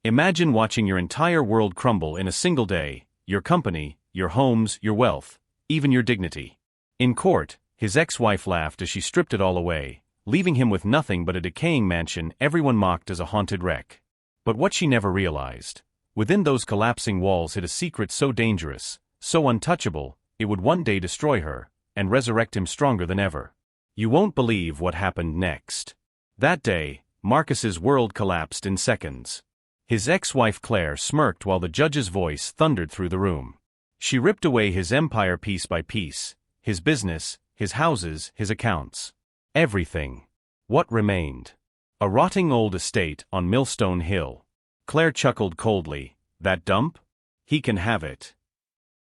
Imagine watching your entire world crumble in a single day, your company, your homes, your wealth, even your dignity. In court, his ex-wife laughed as she stripped it all away, leaving him with nothing but a decaying mansion everyone mocked as a haunted wreck. But what she never realized, within those collapsing walls hid a secret so dangerous, so untouchable, it would one day destroy her, and resurrect him stronger than ever. You won't believe what happened next. That day, Marcus's world collapsed in seconds. His ex-wife Claire smirked while the judge's voice thundered through the room. She ripped away his empire piece by piece, his business, his houses, his accounts. Everything. What remained? A rotting old estate on Millstone Hill. Claire chuckled coldly. That dump? He can have it.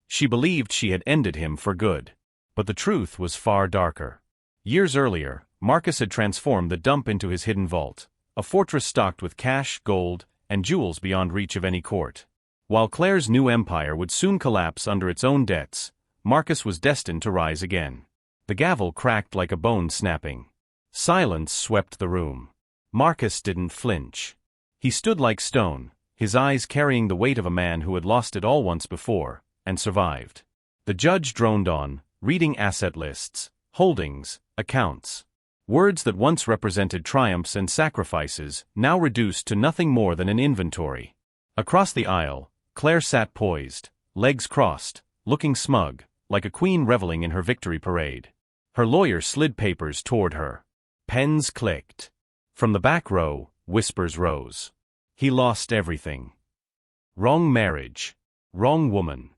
She believed she had ended him for good. But the truth was far darker. Years earlier, Marcus had transformed the dump into his hidden vault, a fortress stocked with cash, gold, and jewels beyond reach of any court. While Claire's new empire would soon collapse under its own debts, Marcus was destined to rise again. The gavel cracked like a bone snapping. Silence swept the room. Marcus didn't flinch. He stood like stone, his eyes carrying the weight of a man who had lost it all once before, and survived. The judge droned on, reading asset lists, holdings, accounts. Words that once represented triumphs and sacrifices, now reduced to nothing more than an inventory. Across the aisle, Claire sat poised, legs crossed, looking smug, like a queen reveling in her victory parade. Her lawyer slid papers toward her. Pens clicked. From the back row, whispers rose. He lost everything. Wrong marriage. Wrong woman.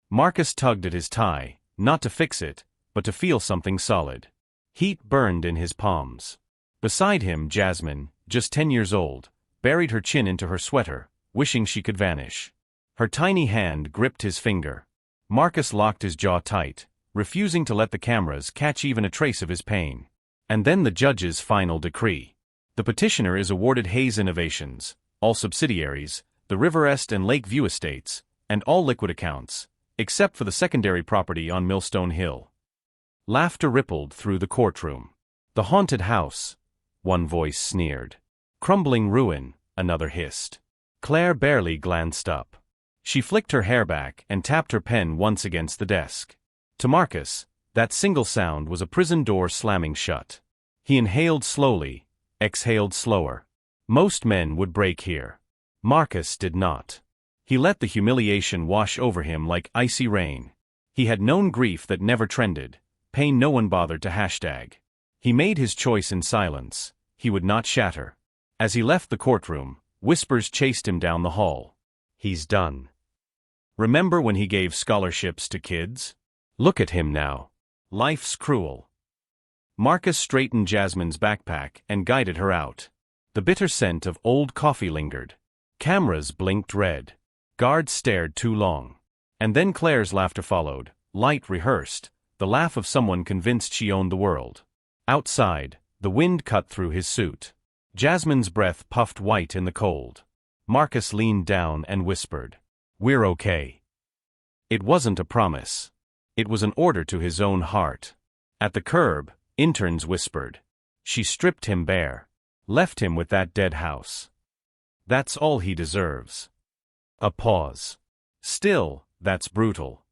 Marcus tugged at his tie, not to fix it, but to feel something solid. Heat burned in his palms. Beside him, Jasmine, just 10 years old, buried her chin into her sweater, wishing she could vanish. Her tiny hand gripped his finger. Marcus locked his jaw tight, refusing to let the cameras catch even a trace of his pain. And then the judge's final decree. The petitioner is awarded Hayes Innovations, all subsidiaries, the Riverest and Lakeview estates, and all liquid accounts, except for the secondary property on Millstone Hill. Laughter rippled through the courtroom. The haunted house, one voice sneered. Crumbling ruin, another hissed. Claire barely glanced up. She flicked her hair back and tapped her pen once against the desk. To Marcus, that single sound was a prison door slamming shut. He inhaled slowly, exhaled slower. Most men would break here. Marcus did not. He let the humiliation wash over him like icy rain. He had known grief that never trended, pain no one bothered to hashtag. He made his choice in silence. He would not shatter. As he left the courtroom, whispers chased him down the hall. He's done. Remember when he gave scholarships to kids? Look at him now. Life's cruel. Marcus straightened Jasmine's backpack and guided her out. The bitter scent of old coffee lingered. Cameras blinked red. Guards stared too long. And then Claire's laughter followed, light, rehearsed, the laugh of someone convinced she owned the world. Outside, the wind cut through his suit. Jasmine's breath puffed white in the cold. Marcus leaned down and whispered, "We're okay." It wasn't a promise. It was an order to his own heart. At the curb, interns whispered. She stripped him bare. Left him with that dead house. That's all he deserves. A pause. Still, that's brutal.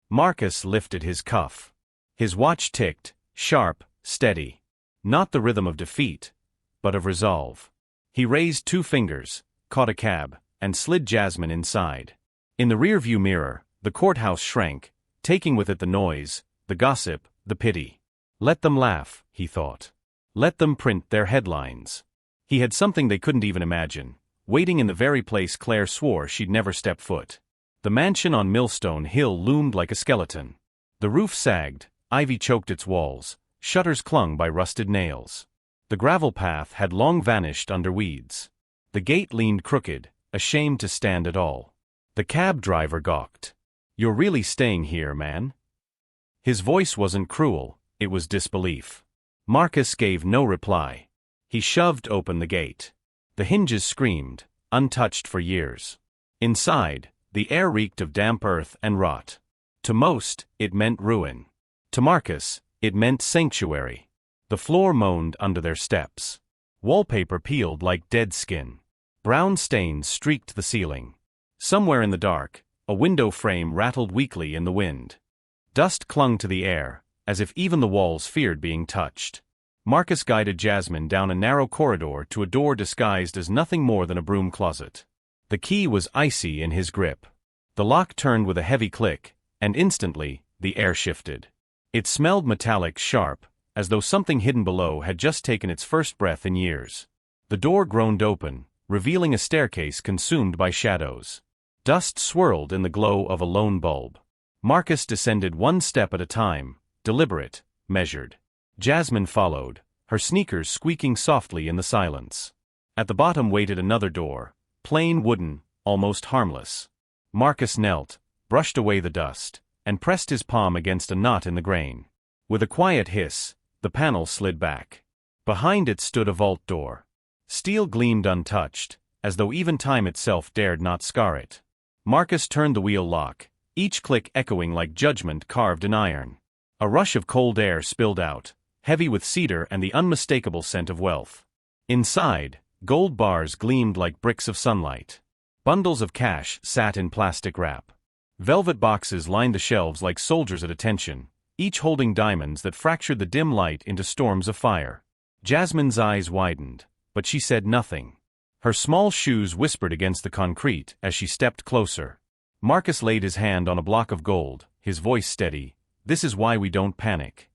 Marcus lifted his cuff. His watch ticked, sharp, steady. Not the rhythm of defeat, but of resolve. He raised 2 fingers, caught a cab, and slid Jasmine inside. In the rearview mirror, the courthouse shrank, taking with it the noise, the gossip, the pity. Let them laugh, he thought. Let them print their headlines. He had something they couldn't even imagine, waiting in the very place Claire swore she'd never step foot. The mansion on Millstone Hill loomed like a skeleton. The roof sagged, ivy choked its walls, shutters clung by rusted nails. The gravel path had long vanished under weeds. The gate leaned crooked, ashamed to stand at all. The cab driver gawked. "You're really staying here, man?" His voice wasn't cruel, it was disbelief. Marcus gave no reply. He shoved open the gate. The hinges screamed, untouched for years. Inside, the air reeked of damp earth and rot. To most, it meant ruin. To Marcus, it meant sanctuary. The floor moaned under their steps. Wallpaper peeled like dead skin. Brown stains streaked the ceiling. Somewhere in the dark, a window frame rattled weakly in the wind. Dust clung to the air, as if even the walls feared being touched. Marcus guided Jasmine down a narrow corridor to a door disguised as nothing more than a broom closet. The key was icy in his grip. The lock turned with a heavy click, and instantly, the air shifted. It smelled metallic sharp, as though something hidden below had just taken its first breath in years. The door groaned open, revealing a staircase consumed by shadows. Dust swirled in the glow of a lone bulb. Marcus descended one step at a time, deliberate, measured. Jasmine followed, her sneakers squeaking softly in the silence. At the bottom waited another door, plain wooden, almost harmless. Marcus knelt, brushed away the dust, and pressed his palm against a knot in the grain. With a quiet hiss, the panel slid back. Behind it stood a vault door. Steel gleamed untouched, as though even time itself dared not scar it. Marcus turned the wheel lock, each click echoing like judgment carved in iron. A rush of cold air spilled out, heavy with cedar and the unmistakable scent of wealth. Inside, gold bars gleamed like bricks of sunlight. Bundles of cash sat in plastic wrap. Velvet boxes lined the shelves like soldiers at attention, each holding diamonds that fractured the dim light into storms of fire. Jasmine's eyes widened, but she said nothing. Her small shoes whispered against the concrete as she stepped closer. Marcus laid his hand on a block of gold, his voice steady. "This is why we don't panic."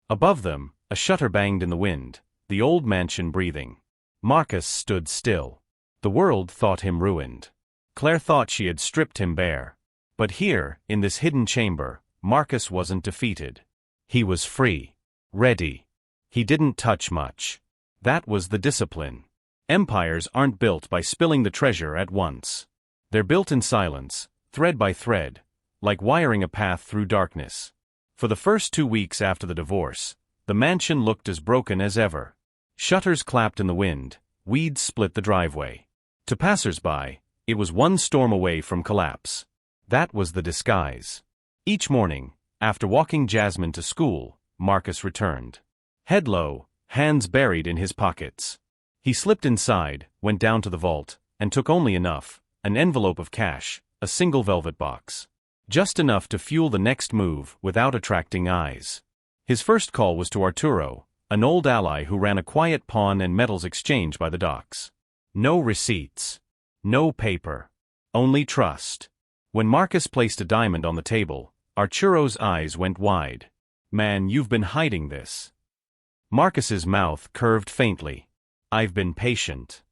Above them, a shutter banged in the wind, the old mansion breathing. Marcus stood still. The world thought him ruined. Claire thought she had stripped him bare. But here, in this hidden chamber, Marcus wasn't defeated. He was free. Ready. He didn't touch much. That was the discipline. Empires aren't built by spilling the treasure at once. They're built in silence, thread by thread, like wiring a path through darkness. For the first 2 weeks after the divorce, the mansion looked as broken as ever. Shutters clapped in the wind, weeds split the driveway. To passers-by, it was one storm away from collapse. That was the disguise. Each morning, after walking Jasmine to school, Marcus returned. Head low, hands buried in his pockets. He slipped inside, went down to the vault, and took only enough, an envelope of cash, a single velvet box. Just enough to fuel the next move without attracting eyes. His first call was to Arturo, an old ally who ran a quiet pawn and metals exchange by the docks. No receipts. No paper. Only trust. When Marcus placed a diamond on the table, Arturo's eyes went wide. "Man, you've been hiding this." Marcus's mouth curved faintly. "I've been patient."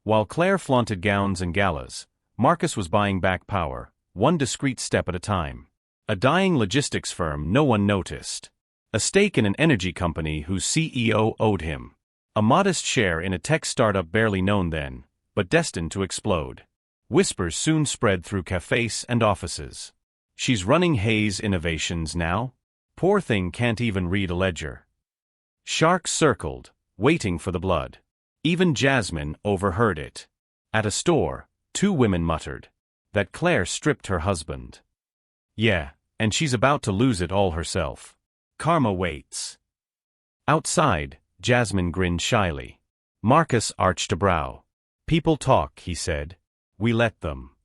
While Claire flaunted gowns and galas, Marcus was buying back power, one discreet step at a time. A dying logistics firm no one noticed. A stake in an energy company whose CEO owed him. A modest share in a tech startup barely known then, but destined to explode. Whispers soon spread through cafes and offices. "She's running Hayes Innovations now? Poor thing can't even read a ledger." Sharks circled, waiting for the blood. Even Jasmine overheard it. At a store, 2 women muttered that Claire stripped her husband. "Yeah, and she's about to lose it all herself. Karma waits." Outside, Jasmine grinned shyly. Marcus arched a brow. "People talk," he said. "We let them."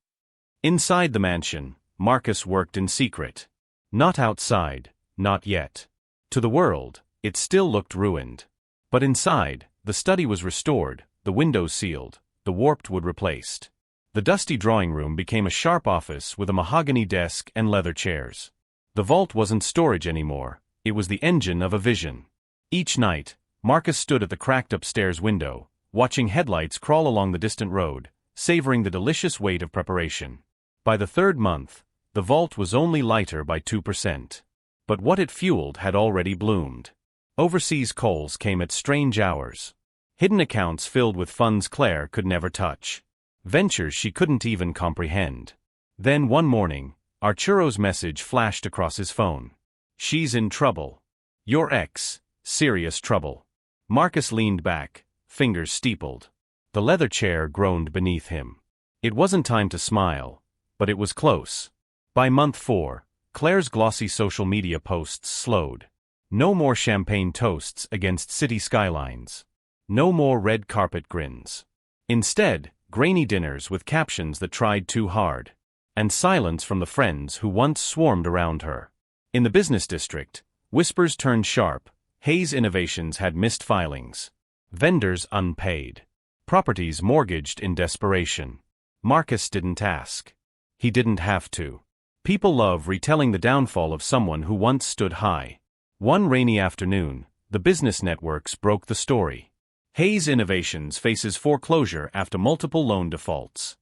Inside the mansion, Marcus worked in secret. Not outside, not yet. To the world, it still looked ruined. But inside, the study was restored, the windows sealed, the warped wood replaced. The dusty drawing room became a sharp office with a mahogany desk and leather chairs. The vault wasn't storage anymore, it was the engine of a vision. Each night, Marcus stood at the cracked upstairs window, watching headlights crawl along the distant road, savoring the delicious weight of preparation. By the 3rd month, the vault was only lighter by 2%. But what it fueled had already bloomed. Overseas calls came at strange hours. Hidden accounts filled with funds Claire could never touch. Ventures she couldn't even comprehend. Then one morning, Arturo's message flashed across his phone. "She's in trouble. Your ex, serious trouble." Marcus leaned back, fingers steepled. The leather chair groaned beneath him. It wasn't time to smile, but it was close. By month 4, Claire's glossy social media posts slowed. No more champagne toasts against city skylines. No more red carpet grins. Instead, grainy dinners with captions that tried too hard, and silence from the friends who once swarmed around her. In the business district, whispers turned sharp. Hayes Innovations had missed filings. Vendors unpaid. Properties mortgaged in desperation. Marcus didn't ask. He didn't have to. People love retelling the downfall of someone who once stood high. One rainy afternoon, the business networks broke the story. Hayes Innovations faces foreclosure after multiple loan defaults.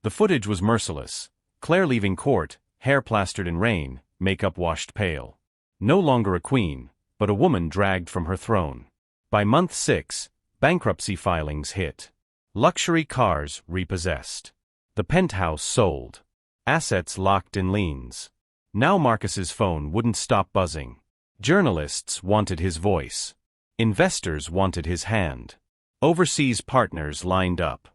The footage was merciless. Claire leaving court, hair plastered in rain, makeup washed pale. No longer a queen, but a woman dragged from her throne. By month 6, bankruptcy filings hit. Luxury cars repossessed. The penthouse sold. Assets locked in liens. Now Marcus's phone wouldn't stop buzzing. Journalists wanted his voice. Investors wanted his hand. Overseas partners lined up.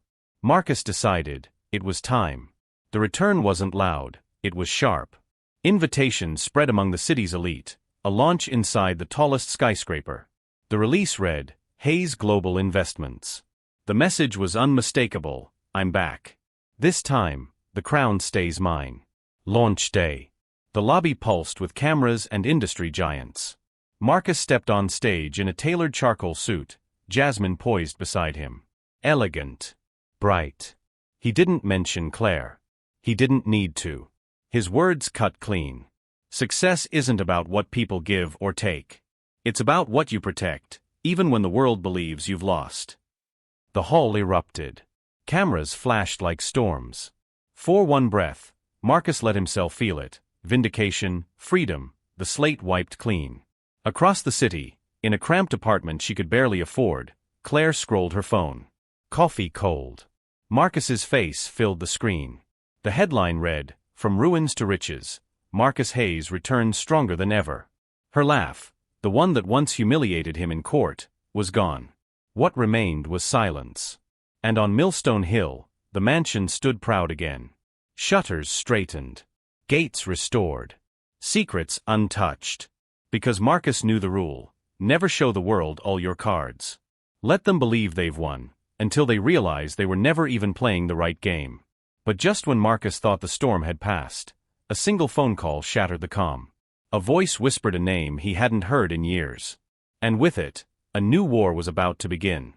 Marcus decided it was time. The return wasn't loud, it was sharp. Invitations spread among the city's elite, a launch inside the tallest skyscraper. The release read, Hayes Global Investments. The message was unmistakable, I'm back. This time, the crown stays mine. Launch day. The lobby pulsed with cameras and industry giants. Marcus stepped on stage in a tailored charcoal suit, Jasmine poised beside him. Elegant. Bright. He didn't mention Claire. He didn't need to. His words cut clean. Success isn't about what people give or take. It's about what you protect, even when the world believes you've lost. The hall erupted. Cameras flashed like storms. For one breath, Marcus let himself feel it. Vindication, freedom, the slate wiped clean. Across the city, in a cramped apartment she could barely afford, Claire scrolled her phone. Coffee cold. Marcus's face filled the screen. The headline read, From Ruins to Riches, Marcus Hayes returns stronger than ever. Her laugh, the one that once humiliated him in court, was gone. What remained was silence. And on Millstone Hill, the mansion stood proud again. Shutters straightened. Gates restored. Secrets untouched. Because Marcus knew the rule, never show the world all your cards. Let them believe they've won, until they realize they were never even playing the right game. But just when Marcus thought the storm had passed, a single phone call shattered the calm. A voice whispered a name he hadn't heard in years. And with it, a new war was about to begin.